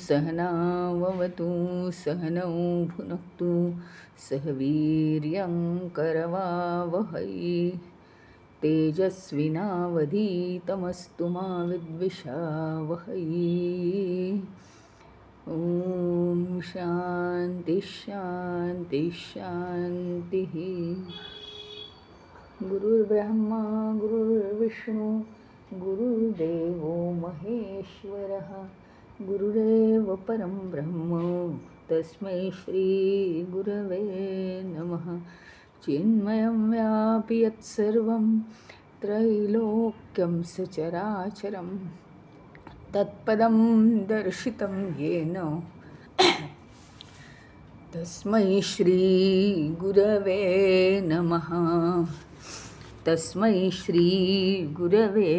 सहनाववतु सहनौ भुनक्तु सह वीर्यं करवावहै तेजस्विनावधीतमस्तु मा विद्विषावहै। ॐ शान्ति शान्ति शान्तिः। गुरुर्ब्रह्मा गुरुर्विष्णु गुरुर्देवो महेश्वरः गुरुरेव परं ब्रह्म तस्मै श्री गुरवे नमः। चिन्मयं व्यापि यत्सर्वं त्रैलोक्यं सचराचरं तत्पदं दर्शितं येन तस्मै श्री गुरवे नमः। तस्मै श्री गुरवे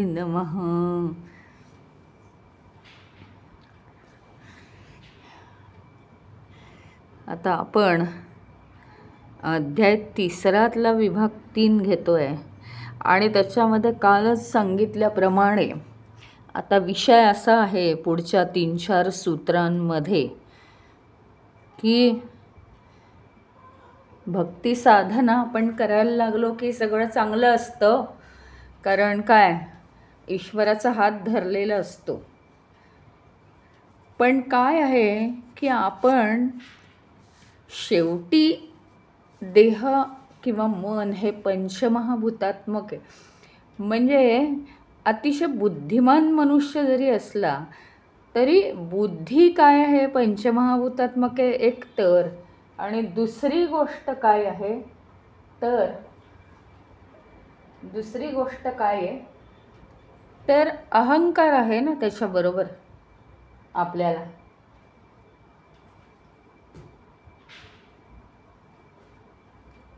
नमः। आता आपण अध्याय 3 विभाग 3 घेतोय आणि त्याच्यामध्ये कालच सांगितल्याप्रमाणे आता विषय असा आहे पुढच्या 3-4 सूत्रांमध्ये की भक्ती साधना आपण करायला लागलो की सगळं चांगलं असतं, कारण काय ईश्वराचा हात धरलेला असतो. पण काय आहे की आपण शेवटी देह किंवा मन हे पंचमहाभूतात्मक आहे. म्हणजे अतिशय बुद्धिमान मनुष्य जरी असला तरी बुद्धी काय आहे पंचमहाभूतात्मक आहे एक तर, आणि दुसरी गोष्ट काय आहे तर तर अहंकार आहे ना त्याच्याबरोबर आपल्याला.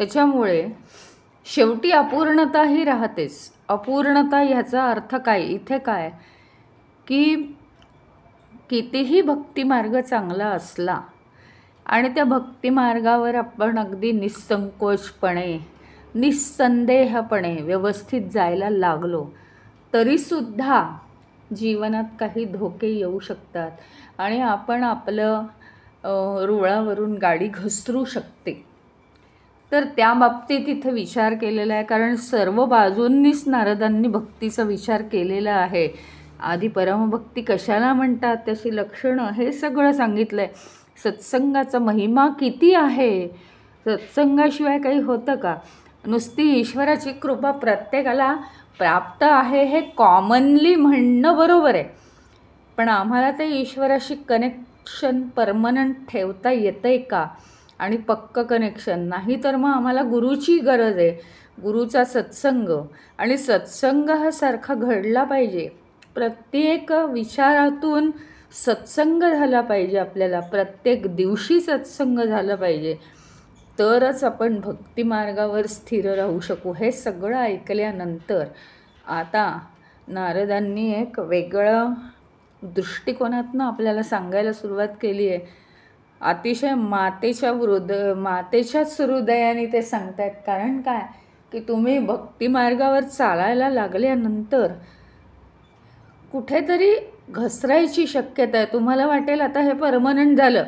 त्याच्यामुळे शेवटी अपूर्णता ही राहतेच. अपूर्णता ह्याचा अर्थ काय इथे काय की कितीही भक्तिमार्ग चांगला असला आणि त्या भक्तिमार्गावर आपण अगदी निसंकोचपणे निस्संदेहपणे व्यवस्थित जायला लागलो तरीसुद्धा जीवनात काही धोके येऊ शकतात आणि आपण आपलं रुळावरून गाडी घसरू शकते. तर त्या बाबतीत इथे विचार केलेला आहे, कारण सर्व बाजूंनीच नारदांनी भक्तीचा विचार केलेला आहे. आधी परमभक्ती कशाला म्हणतात, त्याची लक्षणं, हे सगळं सांगितलं आहे. सत्संगाचा महिमा किती आहे, सत्संगाशिवाय काही होतं का. नुसती ईश्वराची कृपा प्रत्येकाला प्राप्त आहे हे कॉमनली म्हणणं बरोबर आहे, पण आम्हाला ते ईश्वराशी कनेक्शन परमनंट ठेवता येतं आहे का, आणि पक्क कनेक्शन नाही तर मग आम्हाला गुरुची गरज आहे. गुरुचा सत्संग, आणि सत्संग हा सारखा घडला पाहिजे. प्रत्येक विचारातून सत्संग झाला पाहिजे आपल्याला, प्रत्येक दिवशी सत्संग झाला पाहिजे, तरच आपण भक्तिमार्गावर स्थिर राहू शकू. हे सगळं ऐकल्यानंतर आता नारदांनी एक वेगळं दृष्टिकोनातनं आपल्याला सांगायला सुरुवात केली आहे. अतिशय मातेच्याच हृदयाने ते सांगतायत. कारण काय की तुम्ही भक्तिमार्गावर चालायला लागल्यानंतर कुठेतरी घसरायची शक्यता आहे. तुम्हाला वाटेल आता हे परमनंट झालं,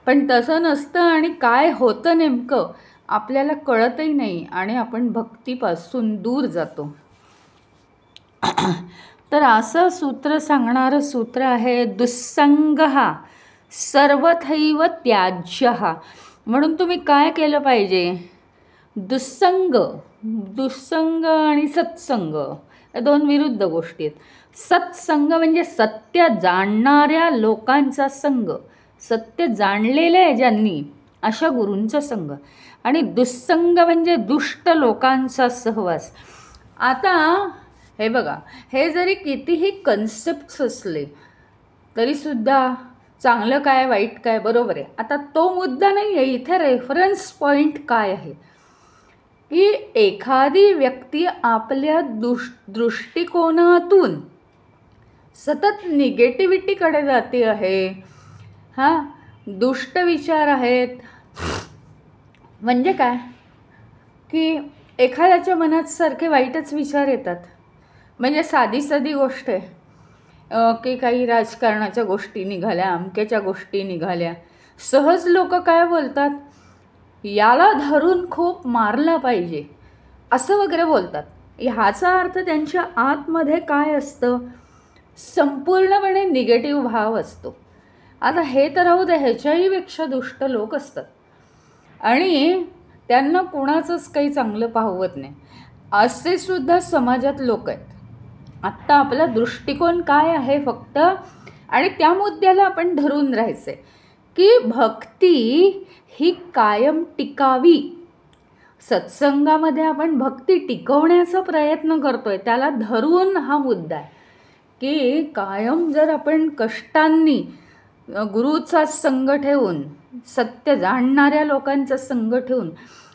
पण तसं नसतं, आणि काय होतं नेमकं आपल्याला कळतही नाही आणि आपण भक्तीपासून दूर जातो. तर असं सूत्र सांगणारं सूत्र आहे दुस्संगः सर्वथैव त्याज्यः. म्हणून तुम्ही काय केलं पाहिजे, दुस्संग आणि सत्संग या दोन विरुद्ध गोष्टी आहेत. सत्संग म्हणजे सत्य जाणणाऱ्या लोकांचा संग, सत्य जाणलेलं आहे ज्यांनी, अशा गुरूंचा संग. आणि दुस्संग म्हणजे दुष्ट लोकांचा सहवास. आता हे बघा, हे जरी कितीही कन्सेप्ट्स असले तरीसुद्धा चांगलं काय वाईट काय बरोबर आहे. आता तो मुद्दा नाही आहे इथे. रेफरन्स पॉईंट काय आहे की एखादी व्यक्ती आपल्या दृष्टिकोनातून सतत निगेटिव्हिटीकडे जाते आहे, दुष्ट विचार आहेत. म्हणजे काय की एखाद्याच्या मनात सारखे वाईटच विचार येतात. म्हणजे साधी गोष्ट आहे की काही राजकारणाच्या गोष्टी निघाल्या, अमक्याच्या गोष्टी निघाल्या, सहज लोक काय बोलतात, याला धरून खूप मारला पाहिजे असं वगैरे बोलतात. ह्याचा अर्थ त्यांच्या आतमध्ये काय असतं, संपूर्णपणे निगेटिव्ह भाव असतो. आता हे तर राहू दे, ह्याच्याही पेक्षा दुष्ट लोक असतात आणि त्यांना कुणाचंच काही चांगलं पाहवत नाही, असे सुद्धा समाजात लोक आहेत. आत्ता आपला दृष्टिकोन काय आहे फक्त, आणि त्या मुद्द्याला आपण धरून राहायचं आहे की भक्ती ही कायम टिकावी. सत्संगामध्ये आपण भक्ती टिकवण्याचा प्रयत्न करतोय, त्याला धरून हा मुद्दा आहे की कायम जर आपण कष्टांनी गुरुचा संग ठेवून, सत्य जाणणाऱ्या लोकांचा संग ठेवून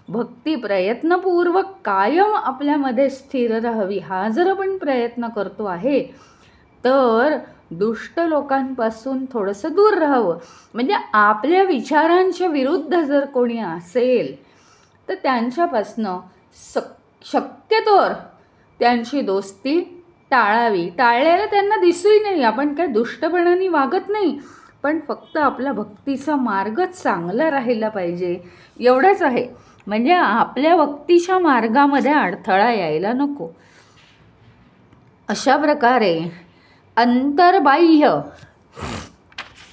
भक्ती प्रयत्नपूर्वक कायम आपल्यामध्ये स्थिर राहावी, हा जर आपण प्रयत्न करतो आहे तर दुष्ट लोकांपासून थोडंसं दूर राहावं. म्हणजे आपल्या विचारांच्या विरुद्ध जर कोणी असेल तर त्यांच्यापासनं शक्यतोवर त्यांची दोस्ती टाळावी. टाळलेलं त्यांना दिसूही नाही, आपण काय दुष्टपणाने वागत नाही, पण फक्त आपला भक्तीचा मार्ग चांगला राहिला पाहिजे एवढंच आहे. म्हणजे आपल्या भक्तीच्या मार्गामध्ये अडथळा यायला नको. अशा प्रकारे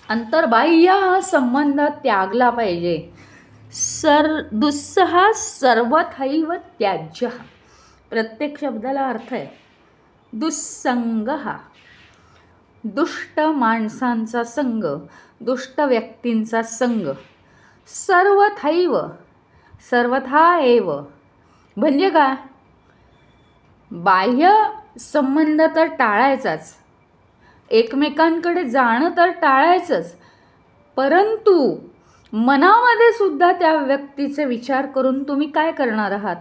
अंतर्बाह्य हा संबंध त्यागला पाहिजे. दुस्सह सर्वथैव त्याज्य, प्रत्येक शब्दाला अर्थ आहे. दुस्संग हा दुष्ट माणसांचा संग, दुष्ट व्यक्तींचा संग. सर्वथैव सर्वथा एव म्हणजे काय, बाह्य संबंध तर टाळायचाच, एकमेकांकडे जाणं तर टाळायचंच, परंतु मनामध्ये सुद्धा त्या व्यक्तीचे विचार करून तुम्ही काय करणार आहात.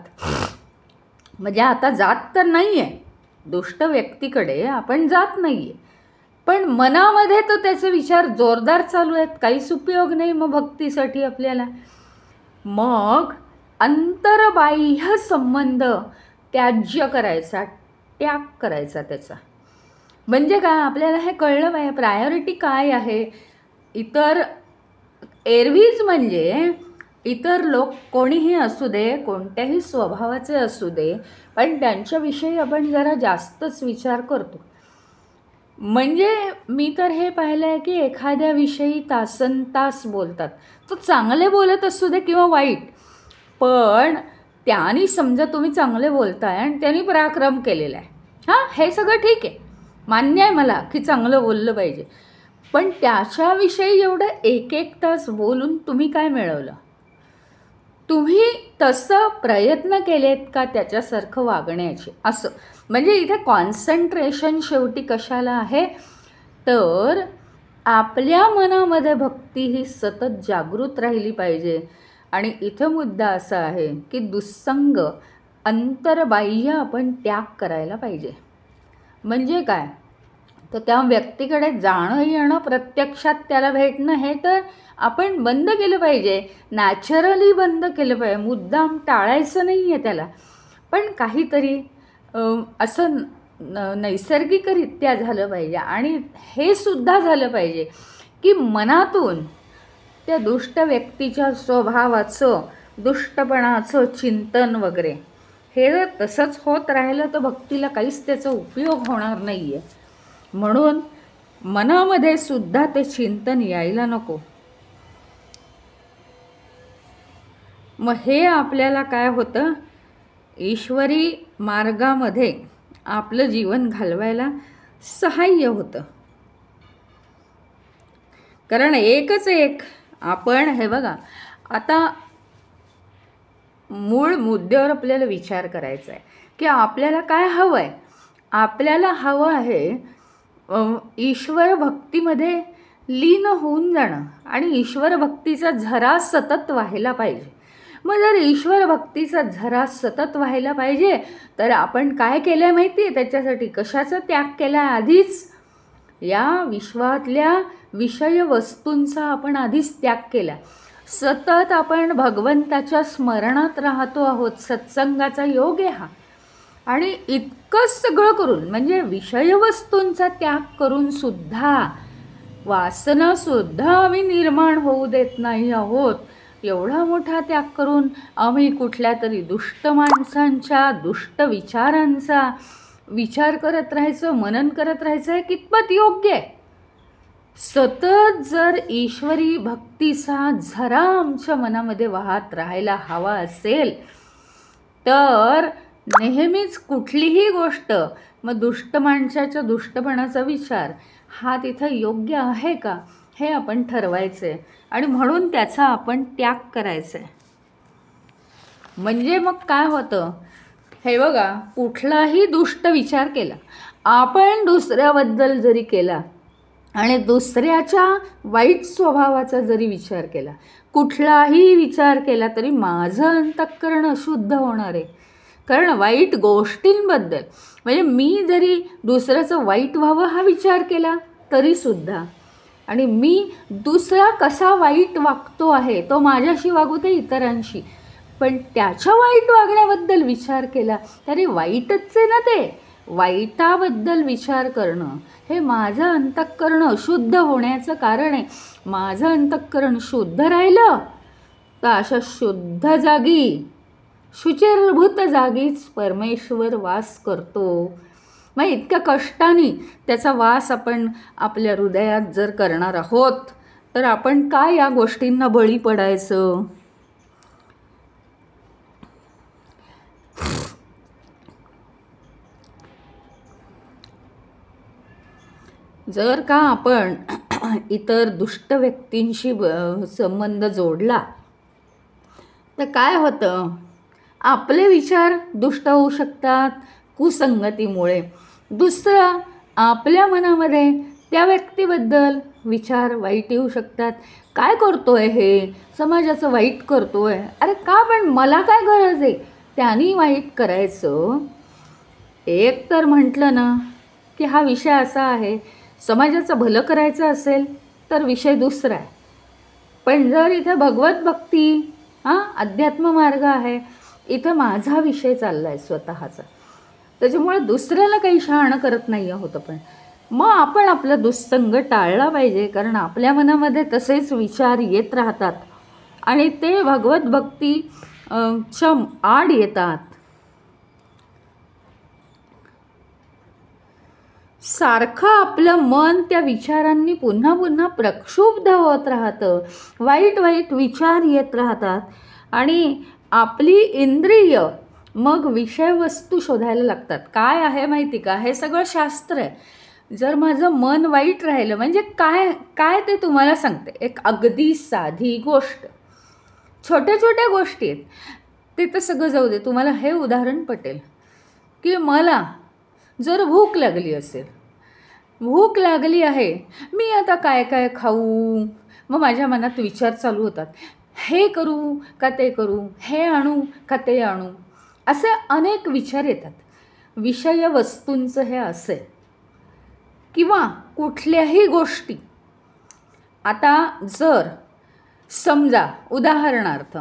म्हणजे आता जात तर नाही आहे, दुष्ट व्यक्तीकडे आपण जात नाही आहे, पण मनामध्ये तर त्याचे विचार जोरदार चालू आहेत, काहीच उपयोग नाही मग भक्तीसाठी आपल्याला. मग अंतर्बाह्य संबंध त्याज्य करायचा, त्याग करायचा त्याचा. म्हणजे काय, आपल्याला हे कळलं पाहिजे प्रायोरिटी काय आहे. इतर एरवीज म्हणजे इतर लोक कोणीही असू दे, कोणत्याही स्वभावाचे असू दे, पण त्यांच्याविषयी आपण जरा जास्तच विचार करतो. म्हणजे मी तर हे पाहिलं आहे की एखाद्याविषयी तासनतास बोलतात, तो चांगले बोलत असू दे किंवा वाईट, पण त्याने समजा तुम्ही चांगले बोलताय आणि त्यांनी पराक्रम केलेला आहे, हां हे सगळं ठीक आहे, मान्य आहे मला की चांगलं बोललं पाहिजे, पण त्याच्याविषयी एवढं एक तास बोलून तुम्ही काय मिळवलं. तुम्ही तसं प्रयत्न केलेत का त्याच्यासारखं वागण्याचे. असं म्हणजे इथे कॉन्सन्ट्रेशन शेवटी कशाला आहे तर आपल्या मनामध्ये भक्ती ही सतत जागृत राहिली पाहिजे. आणि इथं मुद्दा असा आहे की दुस्संग अंतर्बाह्य आपण त्याग करायला पाहिजे. म्हणजे काय तर त्या व्यक्तीकडे जाणं येणं, प्रत्यक्षात त्याला भेटणं हे तर आपण बंद केलं पाहिजे, नॅचरली बंद केलं पाहिजे, मुद्दाम टाळायचं नाही आहे त्याला, पण काहीतरी असं नैसर्गिकरित्या झालं पाहिजे. आणि हे सुद्धा झालं पाहिजे की मनातून त्या दुष्ट व्यक्तीच्या स्वभावाचं, दुष्टपणाचं चिंतन वगैरे हे जर तसंच होत राहिलं तर भक्तीला काहीच त्याचा उपयोग होणार नाही आहे. म्हणून मनामध्ये सुद्धा ते चिंतन यायला नको. मग हे आपल्याला काय होतं, ईश्वरी मार्गामध्ये आपलं जीवन घालवायला सहाय्य होतं. कारण एकच एक आपण हे बघा, आता मूळ मुद्द्यावर आपल्याला विचार करायचा आहे की आपल्याला काय हवं आहे. आपल्याला हवं आहे ईश्वर भक्तीमध्ये लीन होऊन जाणं आणि ईश्वर भक्तीचा झरा सतत व्हायला पाहिजे. मग जर ईश्वर भक्तीचा झरा सतत व्हायला पाहिजे तर आपण काय केलं आहे माहिती आहे, त्याच्यासाठी कशाचा त्याग केला आहे. आधीच या विश्वातल्या विषय वस्तूंचा आपण आधीच त्याग केला. सतत आपण भगवंताच्या स्मरणात राहतो आहोत, सत्संगाचा योग आहे हा. आणि इतकंच सगळं करून म्हणजे विषयवस्तूंचा त्याग करून सुद्धा वासना सुद्धा आम्ही निर्माण होऊ देत नाही आहोत. एवढा मोठा त्याग करून आम्ही कुठल्या तरी दुष्ट माणसांच्या दुष्ट विचारांचा विचार करत राहायचं, मनन करत राहायचं, हे कितपत योग्य आहे? सतत जर ईश्वरी भक्तीचा झरा आमच्या मनामध्ये वाहत राहायला हवा असेल तर नेहमीच कुठलीही गोष्ट, मग दुष्ट माणसाच्या दुष्टपणाचा विचार हा तिथं योग्य आहे का हे आपण ठरवायचं आहे आणि म्हणून त्याचा आपण त्याग करायचा आहे. म्हणजे मग काय होतं हे बघा, कुठलाही दुष्ट विचार केला आपण दुसऱ्याबद्दल जरी केला आणि दुसऱ्याच्या वाईट स्वभावाचा जरी विचार केला, कुठलाही विचार केला तरी माझं अंतःकरण अशुद्ध होणार आहे. कारण वाईट गोष्टींबद्दल म्हणजे मी जरी दुसऱ्याचं वाईट व्हावं हा विचार केला तरीसुद्धा, आणि मी दुसरा कसा वाईट वागतो आहे तो माझ्याशी वागू ते इतरांशी, पण त्याच्या वाईट वागण्याबद्दल विचार केला तरी वाईटच आहे ना. ते वाईटाबद्दल विचार करणं हे माझं अंतःकरण अशुद्ध होण्याचं कारण आहे. माझं अंतःकरण शुद्ध राहिलं तर अशा शुद्ध जागी, शुचिर्भूत जागीच परमेश्वर वास करतो. मग इतक्या कष्टाने त्याचा वास आपण आपल्या हृदयात जर करणार आहोत तर आपण काय या गोष्टींना बळी पडायचं? जर का आपण इतर दुष्ट व्यक्तींशी संबंध जोडला तर काय होतं, आपले विचार दुष्ट होऊ शकतात कुसंगतीमुळे. दुसरं, आपल्या मनामध्ये त्या व्यक्तीबद्दल विचार वाईट येऊ शकतात. काय करतोय हे, समाजाचं वाईट करतोय, अरे का, पण मला काय गरज आहे त्यांनी वाईट करायचं? एक तर म्हटलं ना की हा विषय असा आहे, समाजाचं भलं करायचं असेल तर विषय दुसरा आहे. पण जर इथं भगवत भक्ती अध्यात्म मार्ग आहे, इथं माझा विषय चालला आहे स्वतःचा, त्याच्यामुळे दुसऱ्याला काही शहाणं करत नाही आहोत आपण. मग आपण आपला दुस्संग टाळला पाहिजे, कारण आपल्या मनामध्ये तसेच विचार येत राहतात आणि ते भगवत भक्ती च्या आड येतात. सारखं आपलं मन त्या विचारांनी पुन्हा पुन्हा प्रक्षुब्ध होत राहतं, वाईट वाईट विचार येत राहतात आणि आपली इंद्रिय मग विषयवस्तू शोधायला लागतात. काय आहे माहिती का, हे सगळं शास्त्र आहे. जर माझं मन वाईट राहिलं म्हणजे काय काय ते तुम्हाला सांगते. एक अगदी साधी गोष्ट, छोट्या छोट्या गोष्टी आहेत, ते तर सगळं जाऊ दे, तुम्हाला हे उदाहरण पटेल की मला जर भूक लागली असेल, भूक लागली आहे, मी आता काय काय खाऊ, मग माझ्या मनात विचार चालू होतात, हे करू का ते करू, हे आणू का ते आणू, असे अनेक विचार येतात. विषय वस्तूंचं हे असे, किंवा कुठल्याही गोष्टी. आता जर समजा उदाहरणार्थ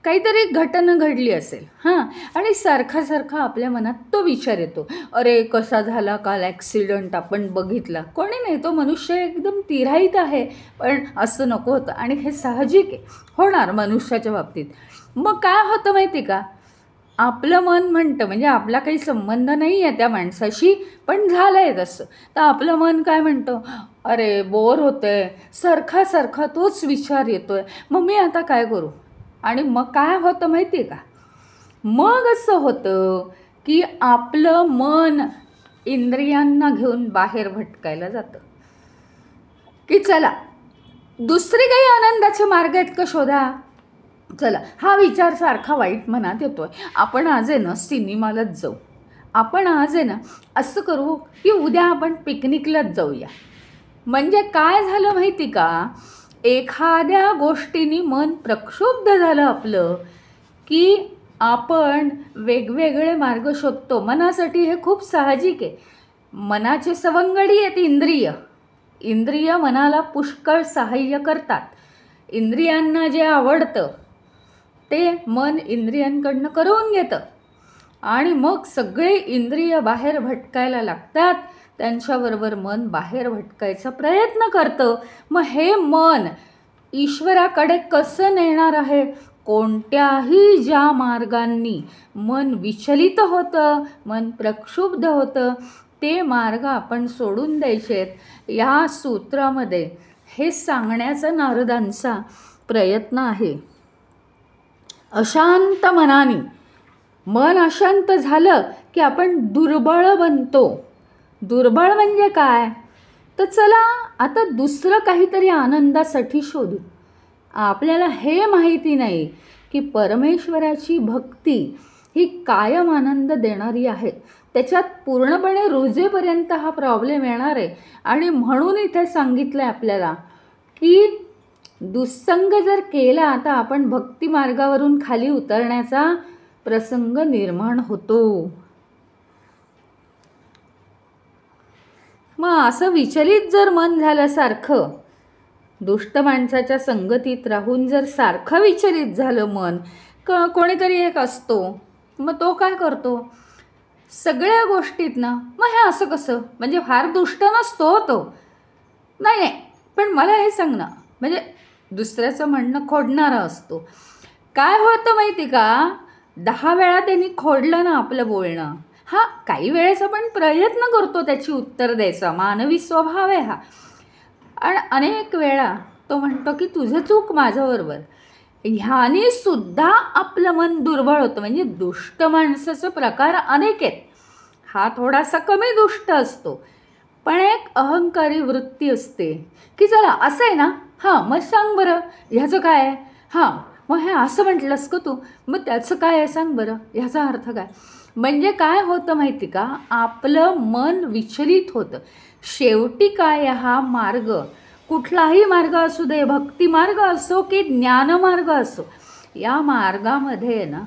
काहीतरी घटना घडली असेल आणि सारखा सारखा आपल्या मनात तो विचार येतो, अरे कसा झाला काल ॲक्सिडंट, आपण बघितला, कोणी नाही, तो मनुष्य एकदम तिराईत आहे, पण असं नको होतं. आणि हे साहजिक आहे, होणार मनुष्याच्या बाबतीत. मग काय होतं माहिती का, आपलं मन म्हणतं, म्हणजे आपला काही संबंध नाही आहे त्या माणसाशी, पण झालं आहे तसं, तर आपलं मन काय म्हणतं, अरे बोर होतं आहे, सारखा सारखा तोच विचार येतो आहे, मग मी आता काय करू. आणि मग काय होतं माहिती आहे का, मग असं होतं की आपलं मन इंद्रियांना घेऊन बाहेर भटकायला जातं की चला दुसरे काही आनंदाचे मार्ग आहेत का शोधा. चला, हा विचार सारखा वाईट मनात येतोय, आपण आज आहे ना सिनेमालाच जाऊ, आपण आज आहे ना असं करू की उद्या आपण पिकनिकलाच जाऊया. म्हणजे काय झालं माहिती का, एखाद्या गोष्टीने मन प्रक्षुब्ध झालं आपलं की आपण वेगवेगळे मार्ग शोधतो. मनासाठी हे खूप साहजिक आहे. मनाचे सवंगडी आहेत इंद्रिय. इंद्रिय मनाला पुष्कळ सहाय्य करतात. इंद्रियांना जे आवडतं ते मन इंद्रियांकडनं करून घेतं आणि मग सगळे इंद्रिय बाहेर भटकायला लागतात, त्यांच्याबरोबर मन बाहेर भटकायचा प्रयत्न करतं. मग हे मन ईश्वराकडे कसं नेणार आहे? कोणत्याही ज्या मार्गांनी मन विचलित होतं, मन प्रक्षुब्ध होतं, ते मार्ग आपण सोडून द्यायचेत. या सूत्रामध्ये हे सांगण्याचा नारदांचा प्रयत्न आहे. अशांत मनाने, मन अशांत झालं की आपण दुर्बळ बनतो. दुर्बळ म्हणजे काय? तर चला आता दुसरं काहीतरी आनंदासाठी शोधू. आपल्याला हे माहिती नाही की परमेश्वराची भक्ती ही कायम आनंद देणारी आहे. त्याच्यात पूर्णपणे रुजेपर्यंत हा प्रॉब्लेम येणार आहे. आणि म्हणून इथे सांगितलं आहे आपल्याला की दुस्संग जर केला तर आपण भक्ती मार्गावरून खाली उतरण्याचा प्रसंग निर्माण होतो. मग असं विचलित जर मन झालं, सारखं दुष्ट माणसाच्या संगतीत राहून जर सारखं विचलित झालं मन, कोणीतरी एक असतो, मग तो काय करतो सगळ्या गोष्टीत ना, मग हे असं कसं, म्हणजे फार दुष्ट नसतो तो, नाही, पण मला हे सांग ना, म्हणजे दुसऱ्याचं म्हणणं खोडणारा असतो. काय होतं माहिती का, 10 वेळा त्यांनी खोडलं ना आपलं बोलणं, काही वेळेस आपण प्रयत्न करतो त्याची उत्तर द्यायचा, मानवी स्वभाव आहे हा, आणि अनेक वेळा तो म्हणतो की तुझं चूक माझ्याबरोबर. ह्याने सुद्धा आपलं मन दुर्बळ होतं. म्हणजे दुष्ट माणसाचं प्रकार अनेक आहेत. हा थोडासा कमी दुष्ट असतो, पण एक अहंकारी वृत्ती असते की चला असं आहे ना, मग सांग बरं ह्याचं काय आहे, मग हे असं म्हटलंस का तू, मग त्याचं काय आहे सांग बरं, ह्याचा अर्थ काय. म्हणजे काय होतं माहिती का, आपलं मन विचलित होतं. शेवटी काय, हा मार्ग कुठलाही मार्ग असू दे, भक्ती मार्ग असो की ज्ञानमार्ग असो, या मार्गामध्ये ना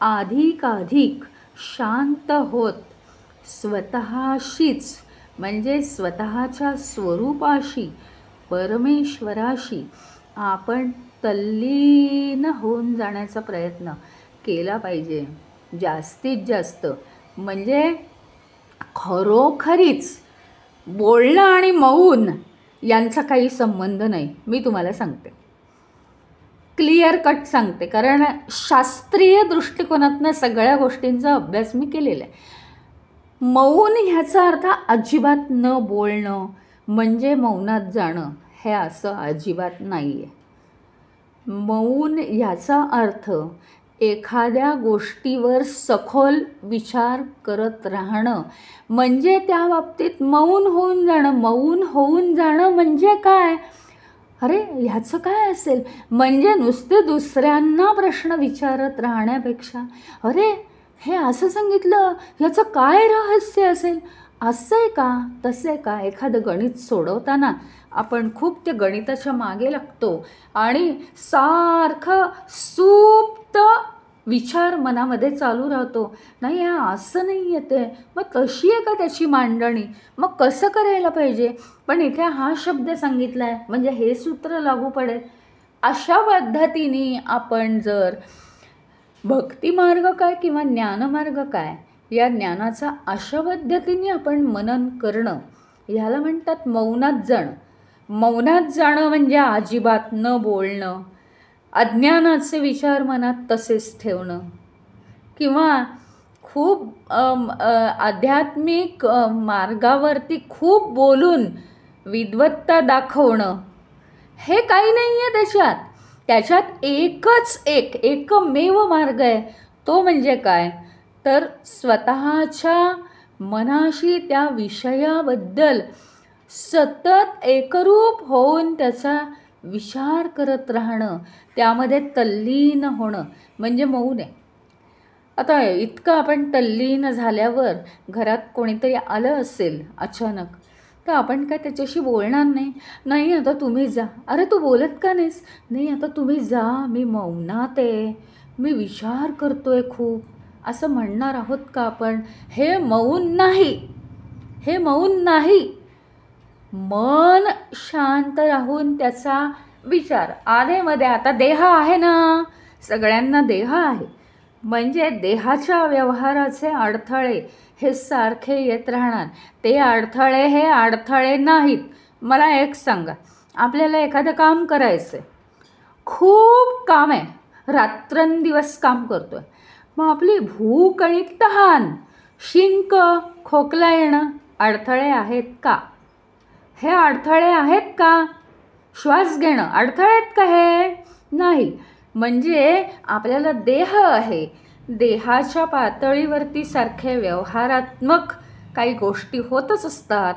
अधिकाधिक शांत होत स्वतःशीच, म्हणजे स्वतःच्या स्वरूपाशी, परमेश्वराशी आपण तल्लीन होऊन जाण्याचा प्रयत्न केला पाहिजे जास्तीत जास्त. म्हणजे खरोखरीच बोलणं आणि मौन यांचा काही संबंध नाही. मी तुम्हाला सांगते, क्लिअर कट सांगते, कारण शास्त्रीय दृष्टिकोनातनं सगळ्या गोष्टींचा अभ्यास मी केलेला आहे. मौन ह्याचा अर्थ अजिबात न बोलणं म्हणजे मौनात जाणं, हे असं अजिबात नाही आहे. मौन ह्याचा अर्थ एखाद्या गोष्टीवर सखोल विचार करत राहणं, म्हणजे त्या बाबतीत मौन होऊन जाणं. मौन होऊन जाणं म्हणजे काय, अरे ह्याचं काय असेल, म्हणजे नुसते दुसऱ्यांना प्रश्न विचारत राहण्यापेक्षा, अरे हे असं सांगितलं, ह्याचं काय रहस्य असेल, असं आहे का, तसं आहे का. एखादं गणित सोडवताना आपण खूप त्या गणिताच्या मागे लागतो आणि सारखं सुप्त विचार मनामध्ये चालू राहतो, नाही असं नाही येते, मग कशी आहे का त्याची मांडणी, मग कसं करायला पाहिजे, पण इथे हा शब्द सांगितला आहे म्हणजे हे सूत्र लागू पडेल. अशा पद्धतीने आपण जर भक्तिमार्ग काय किंवा ज्ञानमार्ग काय, या ज्ञानाचा अशा पद्धतीने आपण मनन करणं, ह्याला म्हणतात मौनात जाणं. मौनात जाणं म्हणजे अजिबात न बोलणं, अज्ञानाचे विचार मनात तसेच ठेवणं, किंवा खूप आध्यात्मिक मार्गावरती खूप बोलून विद्वत्ता दाखवणं, हे काही नाही आहे त्याच्यात. त्याच्यात एकमेव मार्ग आहे. तो म्हणजे काय, तर स्वतःच्या मनाशी त्या विषयाबद्दल सतत एकरूप होऊन त्याचा विचार करत राहणं, त्यामध्ये तल्लीन होणं म्हणजे मौन आहे. आता इतकं आपण तल्लीन झाल्यावर घरात कोणीतरी आलं असेल अचानक, तर आपण काय त्याच्याशी बोलणार नाही, नाही आता तुम्ही जा, अरे तू बोलत का नाहीस, नाही आता तुम्ही जा, मी मौनात आहे, मी विचार करतोय खूप, असं म्हणणार आहोत का आपण. हे मौन नाही, हे मौन नाही. मन शांत राहून त्याचा विचार आधेमध्ये, आता देह आहे ना, सगळ्यांना देह आहे, म्हणजे देहाच्या व्यवहाराचे अडथळे हे सारखे येत राहणार. ते अडथळे हे अडथळे नाहीत. मला एक सांगा, आपल्याला एखादं काम करायचं आहे, खूप काम आहे, रात्रंदिवस काम करतो आहे, मग आपली भूक आणि तहान, शिंक, खोकला येणं अडथळे आहेत का? हे अडथळे आहेत का? श्वास घेणं अडथळे आहेत का? हे नाही. म्हणजे आपल्याला देह आहे, देहाच्या पातळीवरती सारखे व्यवहारात्मक काही गोष्टी होतच असतात.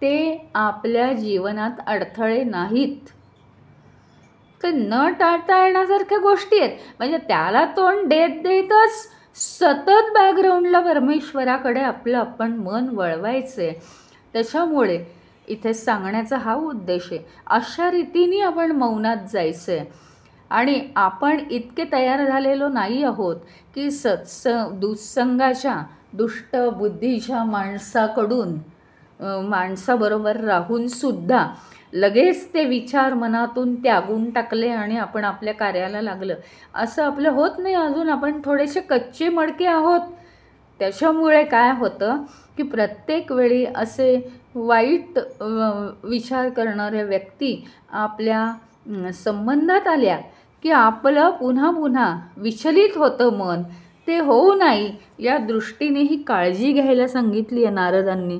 ते आपल्या जीवनात अडथळे नाहीत. ते न टाळता येण्यासारख्या गोष्टी आहेत. म्हणजे त्याला तोंड देत देतच सतत बॅकग्राऊंडला परमेश्वराकडे आपलं आपण मन वळवायचे. त्याच्यामुळे इथे सांगण्याचा हा उद्देश आहे. अशा रीतीने आपण मौनात जायचं आहे. आणि आपण इतके तयार झालेलो नाही आहोत की दुःसंगाच्या दुष्ट बुद्धीच्या माणसाकडून माणसाबरोबर राहूनसुद्धा लगेच ते विचार मनातून त्यागून टाकले आणि आपण आपल्या कार्याला लागलं, असं आपलं होत नाही. अजून आपण थोडेसे कच्चे मडके आहोत. त्याच्यामुळे काय होतं की प्रत्येक वेळी असे वाईट विचार करणाऱ्या व्यक्ती आपल्या संबंधात आल्या की आपलं पुन्हा पुन्हा विचलित होतं मन. ते होऊ नाही या दृष्टीने ही काळजी घ्यायला सांगितली आहे नारदांनी.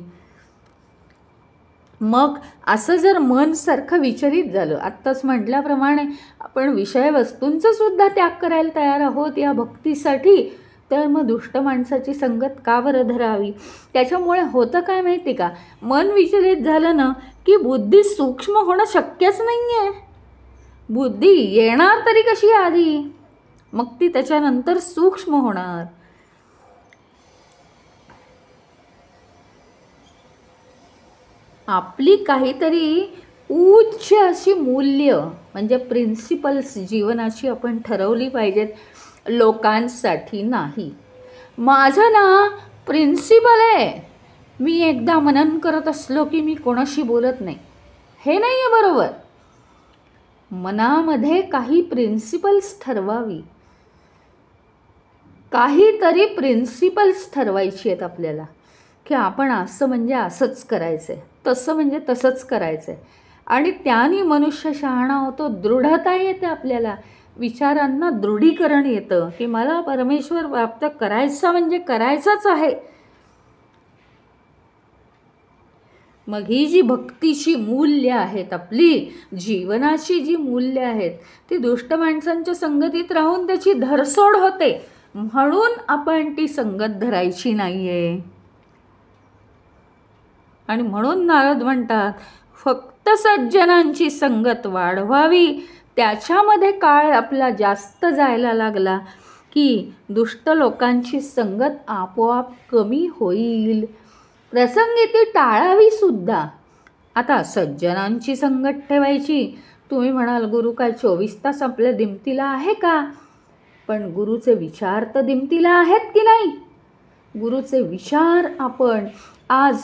मग असं जर मन सारखं विचलित झालं, आत्ताच म्हटल्याप्रमाणे आपण विषयवस्तूंचा सुद्धा त्याग करायला तयार आहोत या भक्तीसाठी, तर मग दुष्ट माणसाची संगत का बरं धरावी? त्याच्यामुळे होतं काय माहिती का, मन विचलित झालं ना की बुद्धी सूक्ष्म होणं शक्यच नाही आहे. बुद्धी येणार तरी कशी आधी, मग ती त्याच्यानंतर सूक्ष्म होणार. आपली काहीतरी उच्च अशी मूल्य म्हणजे प्रिन्सिपल्स जीवनाची आपण ठरवली पाहिजेत, लोकांसाठी नाही. माझं ना प्रिन्सिपल आहे, मी एकदा मनन करत असलो की मी कोणाशी बोलत नाही, हे नाही आहे बरोबर. मनामध्ये काही प्रिन्सिपल्स ठरवावी, काहीतरी प्रिन्सिपल्स ठरवायची आहेत आपल्याला की आपण असं म्हणजे असंच करायचं आहे, तसं म्हणजे तसंच करायचं आहे. आणि त्याने मनुष्य शहाणा होतो, दृढता येते आपल्याला, विचारांना दृढीकरण येतं की मला परमेश्वर प्राप्त करायचा म्हणजे करायचाच आहे. मग ही जी भक्तीची मूल्य आहेत, आपली जीवनाची जी मूल्य आहेत, ती दुष्ट माणसांच्या संगतीत राहून त्याची धरसोड होते. म्हणून आपण ती संगत धरायची नाही आहे. आणि म्हणून नारद म्हणतात फक्त सज्जनांची संगत वाढवावी. त्याच्यामध्ये काळ आपला जास्त जायला लागला की दुष्ट लोकांची संगत आपोआप कमी होईल. प्रसंगी ती टाळावी सुद्धा. आता सज्जनांची संगत ठेवायची, तुम्ही म्हणाल गुरु काय 24 तास आपल्या दिमतीला आहे का? पण गुरुचे विचार तर दिमतीला आहेत की नाही? गुरुचे विचार आपण आज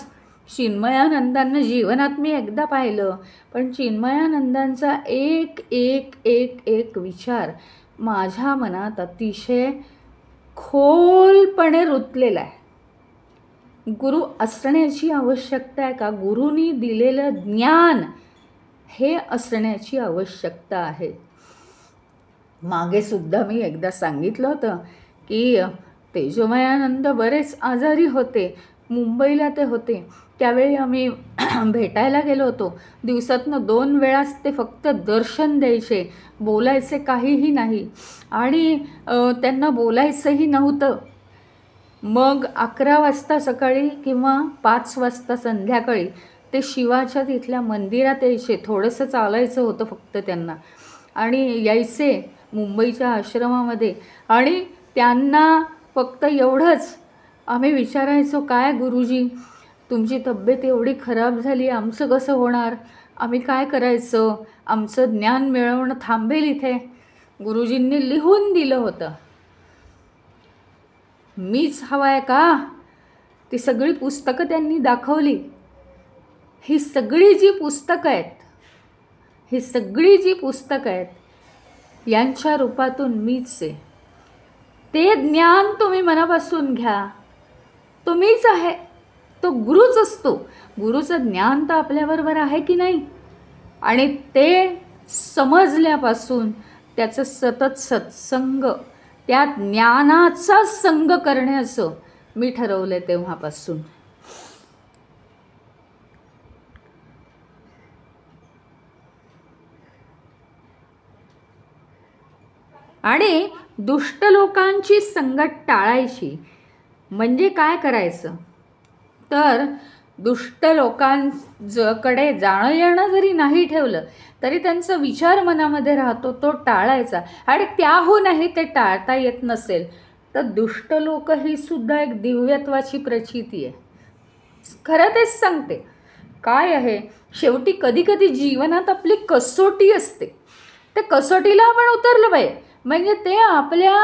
चिन्मयानंदांना जीवनात मी एकदा पाहिलं, पण चिन्मयानंदांचा एक एक एक एक विचार माझ्या मनात अतिशय खोलपणे रुतलेला आहे. गुरु असण्याची आवश्यकता आहे का? गुरुनी दिलेलं ज्ञान हे असण्याची आवश्यकता आहे. मागे सुद्धा मी एकदा सांगितलं होतं की तेजोमयानंद बरेच आजारी होते, मुंबईला ते होते. त्यावेळी आम्ही भेटायला गेलो होतो. दिवसातनं 2 वेळाच ते फक्त दर्शन द्यायचे, बोलायचे काहीही नाही आणि त्यांना बोलायचंही नव्हतं. मग 11 वाजता सकाळी किंवा 5 वाजता संध्याकाळी ते शिवाच्या तिथल्या मंदिरात यायचे. थोडंसं चालायचं होतं फक्त त्यांना आणि यायचे मुंबईच्या आश्रमामध्ये. आणि त्यांना फक्त एवढंच आम्ही विचारायचो, काय गुरुजी तुमची तब्येत एवढी खराब झाली, आमचं कसं होणार, आम्ही काय करायचं, आमचं ज्ञान मिळवणं थांबेल इथे. गुरुजींनी लिहून दिलं होतं. मीच हवं आहे का? ती सगळी पुस्तकं त्यांनी दाखवली. ही सगळी जी पुस्तकं आहेत यांच्या रूपातून मीच आहे. ते ज्ञान तुम्ही मनापासून घ्या. तुम्हीच आहे, तो गुरुच असतो. गुरुचं ज्ञान तर आपल्याबरोबर आहे की नाही. आणि ते समजल्यापासून त्याचं सतत सत्संग, त्या ज्ञानाचा संग करण्याचं मी ठरवलं तेव्हापासून. आणि दुष्ट लोकांची संगत टाळायची. म्हणजे काय करायचं तर दुष्ट लोकांकडे जाणं येणं जरी नाही ठेवलं तरी त्यांचा विचार मनामध्ये राहतो, तो टाळायचा. आणि त्याहूनही ते टाळता येत नसेल तर दुष्ट लोक ही सुद्धा एक दिव्यत्वाची प्रचिती आहे. खरं तेच सांगते. काय आहे, शेवटी कधी कधी जीवनात आपली कसोटी असते. त्या कसोटीला आपण उतरलं पाहिजे. म्हणजे ते आपल्या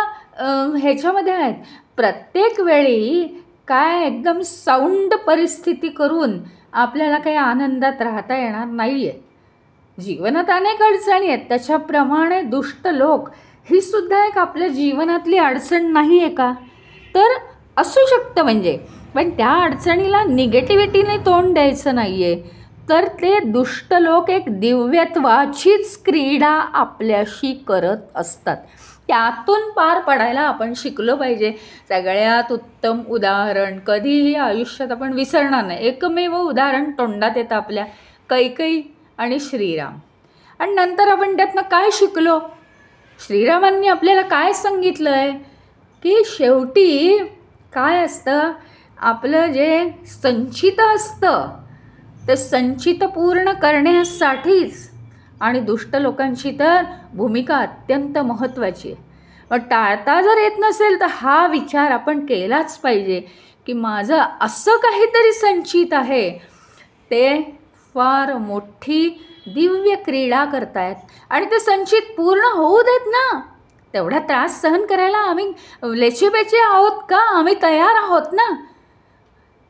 ह्याच्यामध्ये आहेत. प्रत्येक वेळी काय एकदम साऊंड परिस्थिती करून आपल्याला काही आनंदात राहता येणार नाही आहे. जीवनात अनेक अडचणी आहेत. त्याच्याप्रमाणे दुष्ट लोक ही सुद्धा एक आपल्या जीवनातली अडचण नाही आहे का, तर असू शकतं. म्हणजे पण त्या अडचणीला निगेटिव्हिटीने तोंड द्यायचं नाही आहे. तर ते दुष्ट लोक एक दिव्यत्वाचीच क्रीडा आपल्याशी करत असतात. त्यातून पार पडायला आपण शिकलो पाहिजे. सगळ्यात उत्तम उदाहरण कधीही आयुष्यात आपण विसरणार नाही. एकमेव उदाहरण तोंडात येतं आपल्या, कैकेयी आणि श्रीराम. आणि नंतर आपण त्यातनं काय शिकलो, श्रीरामांनी आपल्याला काय सांगितलं आहे की शेवटी काय असतं, आपलं जे संचित असतं ते संचित पूर्ण करण्यासाठीच. आणि दुष्ट लोकांची तर भूमिका अत्यंत महत्त्वाची आहे. पण टाळता जर येत नसेल तर हा विचार आपण केलाच पाहिजे की माझं असं काहीतरी संचित आहे, ते फार मोठी दिव्य क्रीडा करतायत आणि ते संचित पूर्ण होऊ देत ना. तेवढा त्रास सहन करायला आम्ही लेचेपेचे आहोत का, आम्ही तयार आहोत ना.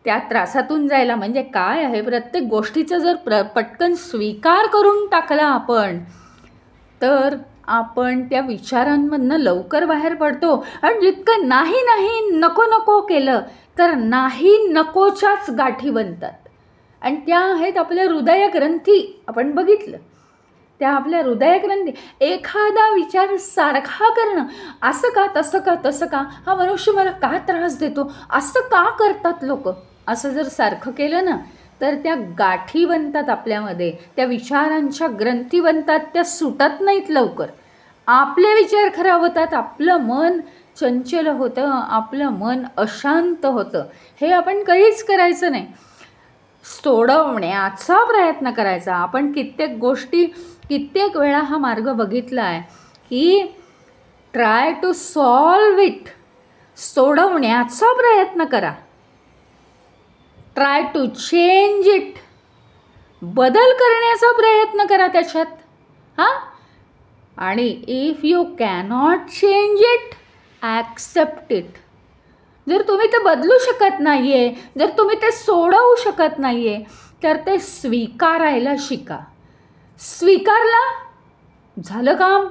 त्या त्रासातून जायला म्हणजे काय आहे, प्रत्येक गोष्टीचा जर पटकन स्वीकार करून टाकला आपण तर आपण त्या विचारांमधनं लवकर बाहेर पडतो. आणि जितकं नाही नाही नको नको केलं तर नाही नकोच्याच गाठी बनतात. आणि त्या आहेत आपल्या हृदयग्रंथी. आपण बघितलं त्या आपल्या हृदयग्रंथी. एखादा विचार सारखा करणं, असं का तसं का तसं का, हा मनुष्य मला का त्रास देतो, असं का करतात लोक, असं जर सारखं केलं ना तर त्या गाठी बनतात आपल्यामध्ये, त्या विचारांच्या ग्रंथी बनतात. त्या सुटत नाहीत लवकर. आपले विचार खराब होतात, आपलं मन चंचल होतं, आपलं मन अशांत होतं. हे आपण काहीच करायचं नाही, सोडवण्याचा प्रयत्न करायचा. आपण कित्येक वेळा हा मार्ग बघितला आहे की ट्राय टू सॉल्व इट, सोडवण्याचा प्रयत्न करा. ट्राय टू चेंज इट, बदल करण्याचा प्रयत्न करा त्याच्यात. हां, आणि if you cannot change it, accept it. जर तुम्ही ते बदलू शकत नाही आहे, जर तुम्ही ते सोडवू शकत नाही आहे तर ते स्वीकारायला शिका. स्वीकारला, झालं काम,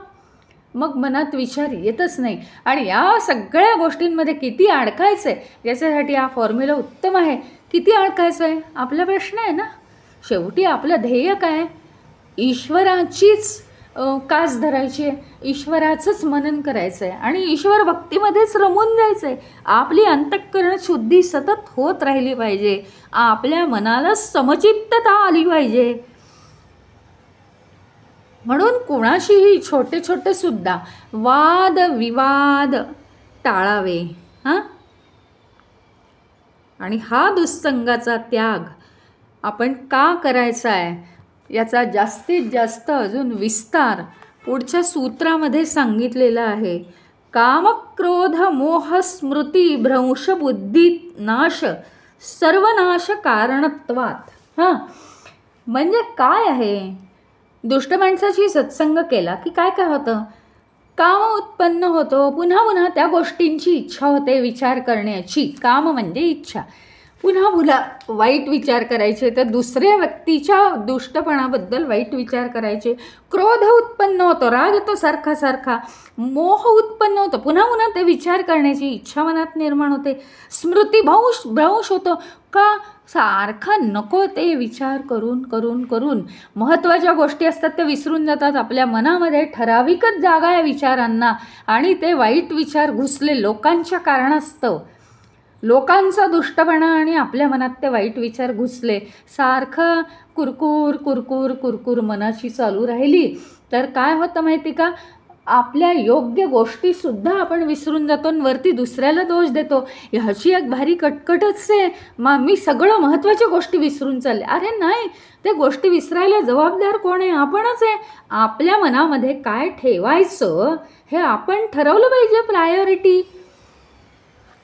मग मनात विचार येतच नाही. आणि या सगळ्या गोष्टींमध्ये किती अडकायचं आहे याच्यासाठी हा फॉर्म्युला उत्तम आहे. किती अडकायचं आहे आपला प्रश्न आहे ना. शेवटी आपलं ध्येय काय, ईश्वराचीच कास धरायची आहे, ईश्वराचंच मनन करायचं आहे आणि ईश्वर भक्तीमध्येच रमून जायचं आहे. आपली अंतःकरण शुद्धी सतत होत राहिली पाहिजे, आपल्या मनाला समचित्तता आली पाहिजे. म्हणून कुणाशीही छोटे छोटे सुद्धा वाद विवाद टाळावे. हां, आणि हा दुस्संगाचा त्याग आपण का करायचा आहे याचा जास्तीत जास्त अजून विस्तार पुढच्या सूत्रामध्ये सांगितलेला आहे. काम क्रोध मोह स्मृती भ्रंश बुद्धी नाश सर्वनाश कारणत्वात. हां, म्हणजे काय आहे, दुष्ट माणसाची सत्संग केला की काय काय होतं, काम उत्पन्न होतो. पुन्हा पुन्हा त्या गोष्टींची इच्छा होते विचार करण्याची. काम म्हणजे इच्छा. पुन्हा पुन्हा वाईट विचार करायचे, तर दुसऱ्या व्यक्तीच्या दुष्टपणाबद्दल वाईट विचार करायचे, क्रोध उत्पन्न होतो, राग येतो सारखा सारखा, मोह उत्पन्न होतो, पुन्हा पुन्हा ते विचार करण्याची इच्छा मनात निर्माण होते, भ्रंश होतो का सारखं नको ते विचार करून करून करून महत्त्वाच्या गोष्टी असतात त्या विसरून जातात. आपल्या मनामध्ये ठराविकच जागा आहे विचारांना, आणि ते वाईट विचार घुसले लोकांच्या कारणास्तव, लोकांचा दुष्टपणा आणि आपल्या मनात ते वाईट विचार घुसले, सारखं कुरकुर कुरकुर कुरकुर मनाची चालू राहिली, तर काय होतं माहिती का, आपल्या योग्य गोष्टीसुद्धा आपण विसरून जातो आणि वरती दुसऱ्याला दोष देतो. ह्याची एक भारी कटकटच आहे, मी सगळं महत्त्वाच्या गोष्टी विसरून चालले. अरे नाही, त्या गोष्टी विसरायला जबाबदार कोण आहे? आपणच आहे. आपल्या मनामध्ये काय ठेवायचं हे आपण ठरवलं पाहिजे. प्रायोरिटी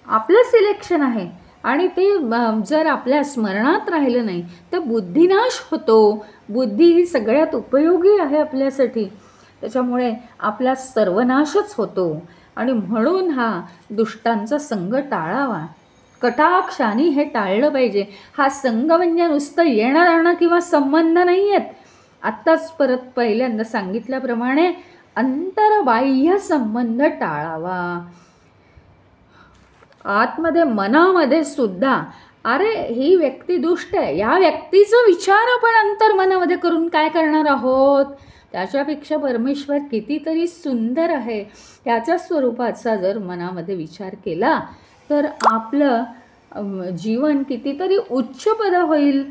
आपलं सिलेक्शन आहे, आणि ते जर आपल्या स्मरणात राहिलं नाही तर बुद्धिनाश होतो. बुद्धी ही सगळ्यात उपयोगी आहे आपल्यासाठी, त्याच्यामुळे आपला सर्वनाशच होतो. आणि म्हणून हा दुष्टांचा संग टाळावा, कटाक्षाने हे टाळलं पाहिजे. हा संग म्हणजे नुसतं येणं जाणं किंवा संबंध नाही आहेत. आत्ताच परत पहिल्यांदा सांगितल्याप्रमाणे अंतरबाह्य संबंध टाळावा. आतमध्ये मनामध्ये सुद्धा अरे ही व्यक्ती दुष्ट आहे, या व्यक्तीचा विचार आपण अंतर्मनामध्ये करून काय करणार आहोत? त्याच्यापेक्षा परमेश्वर कितीतरी सुंदर आहे त्याच्या स्वरूपाचा जर मनामध्ये विचार केला तर आपलं जीवन कितीतरी उच्चपद होईल.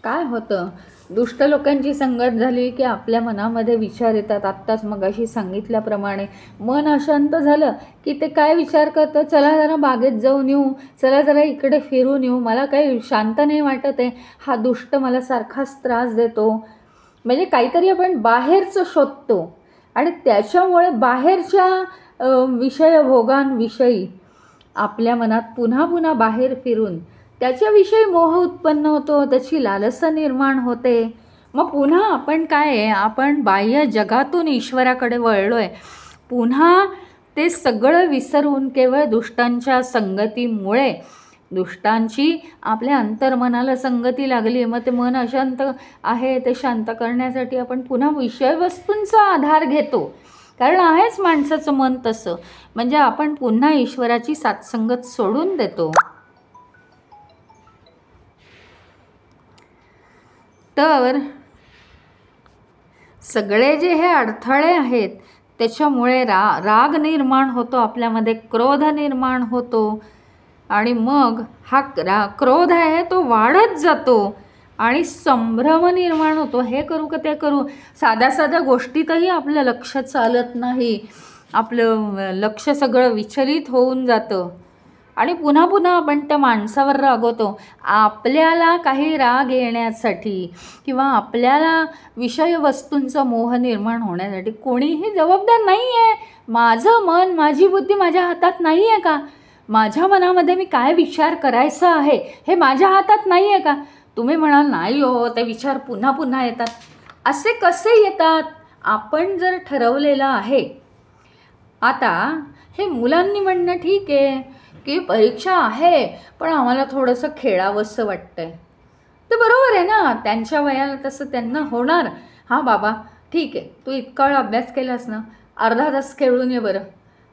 काय होतं, दुष्ट लोकांची संगत झाली की आपल्या मनामध्ये विचार येतात. आत्ताच मगाशी सांगितल्याप्रमाणे मन अशांत झालं की ते काय विचार करतं, चला जरा बागेत जाऊन येऊ, चला जरा इकडे फिरून येऊ, मला काही शांत नाही वाटत आहे, हा दुष्ट मला सारखाच त्रास देतो. म्हणजे काहीतरी आपण बाहेरचं शोधतो आणि त्याच्यामुळे बाहेरच्या विषयभोगांविषयी आपल्या मनात पुन्हा पुन्हा बाहेर फिरून त्याच्याविषयी मोह उत्पन्न होतो, त्याची लालसा निर्माण होते. मग पुन्हा आपण काय आहे, आपण बाह्य जगातून ईश्वराकडे वळलो आहे. पुन्हा ते सगळं विसरून केवळ दुष्टांच्या संगतीमुळे, दुष्टांची आपल्या अंतर्मनाला संगती लागली, मग ते मन अशांत आहे ते शांत करण्यासाठी आपण पुन्हा विषयवस्तूंचा आधार घेतो. कारण आहेच माणसाचं मन तसं, म्हणजे आपण पुन्हा ईश्वराची सात्संगत सोडून देतो. तर सगळे जे हे अडथळे आहेत त्याच्यामुळे राग निर्माण होतो आपल्यामध्ये, क्रोध निर्माण होतो, आणि मग हा क्रोध आहे तो वाढत जातो आणि संभ्रम निर्माण होतो. हे करू का ते करू, साध्या साध्या गोष्टीतही आपलं लक्ष चालत नाही, आपलं लक्ष सगळं विचलित होऊन जातं आणि पुन्हा पुन्हा आपण त्या माणसावर रागवतो. आपल्याला काही राग येण्यासाठी किंवा आपल्याला विषयवस्तूंचा मोह निर्माण होण्यासाठी कोणीही जबाबदार नाही आहे. माझं मन, माझी बुद्धी माझ्या हातात नाही आहे का? माझ्या मनामध्ये मी काय विचार करायचा आहे हे माझ्या हातात नाही आहे का? तुम्ही म्हणाल नाही हो, ते विचार पुन्हा पुन्हा येतात. असे कसे येतात? आपण जर ठरवलेलं आहे, आता हे मुलांनी म्हणणं ठीक आहे की परीक्षा आहे पण आम्हाला थोडंसं खेळावंसं वाटतंय, ते बरोबर आहे ना, त्यांच्या वयाला तसं त्यांना होणार. हां बाबा ठीक आहे, तू इतका वेळ अभ्यास केलास ना, अर्धा तास खेळून ये बरं,